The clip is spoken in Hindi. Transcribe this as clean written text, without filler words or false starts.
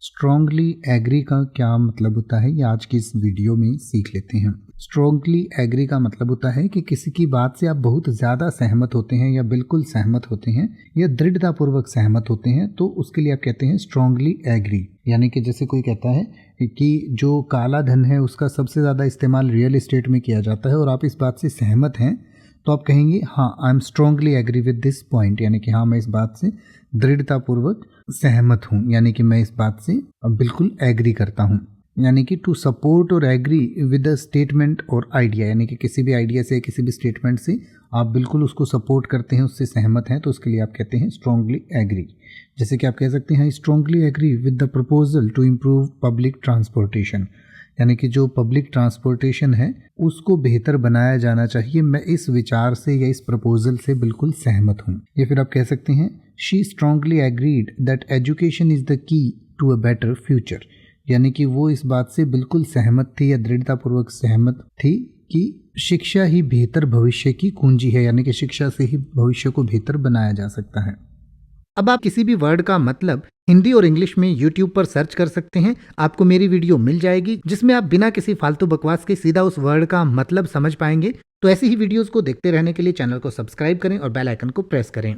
स्ट्रांगली एग्री का क्या मतलब होता है, ये आज की इस वीडियो में सीख लेते हैं। स्ट्रांगली एग्री का मतलब होता है कि किसी की बात से आप बहुत ज़्यादा सहमत होते हैं या बिल्कुल सहमत होते हैं या दृढ़तापूर्वक सहमत होते हैं, तो उसके लिए आप कहते हैं स्ट्रांगली एग्री। यानी कि जैसे कोई कहता है कि जो काला धन है उसका सबसे ज़्यादा इस्तेमाल रियल एस्टेट में किया जाता है और आप इस बात से सहमत हैं, तो आप कहेंगे हाँ I am strongly agree with this point, यानी कि हाँ मैं इस बात से दृढ़तापूर्वक सहमत हूँ, यानी कि मैं इस बात से बिल्कुल एग्री करता हूँ। यानी कि टू सपोर्ट और एग्री विद अ स्टेटमेंट और आइडिया, यानी कि किसी भी आइडिया से किसी भी स्टेटमेंट से आप बिल्कुल उसको सपोर्ट करते हैं, उससे सहमत हैं, तो उसके लिए आप कहते हैं स्ट्रांगली एग्री। जैसे कि आप कह सकते हैं strongly agree with the proposal to improve public transportation, यानी कि जो पब्लिक ट्रांसपोर्टेशन है उसको बेहतर बनाया जाना चाहिए, मैं इस विचार से या इस प्रपोजल से बिल्कुल सहमत हूँ। या फिर आप कह सकते हैं she strongly agreed that education is the key to a better future, यानी कि वो इस बात से बिल्कुल सहमत थी या दृढ़तापूर्वक सहमत थी कि शिक्षा ही बेहतर भविष्य की कुंजी है, यानी कि शिक्षा से ही भविष्य को बेहतर बनाया जा सकता है। अब आप किसी भी वर्ड का मतलब हिंदी और इंग्लिश में YouTube पर सर्च कर सकते हैं, आपको मेरी वीडियो मिल जाएगी जिसमें आप बिना किसी फालतू बकवास के सीधा उस वर्ड का मतलब समझ पाएंगे। तो ऐसी ही वीडियोस को देखते रहने के लिए चैनल को सब्सक्राइब करें और बेल आइकन को प्रेस करें।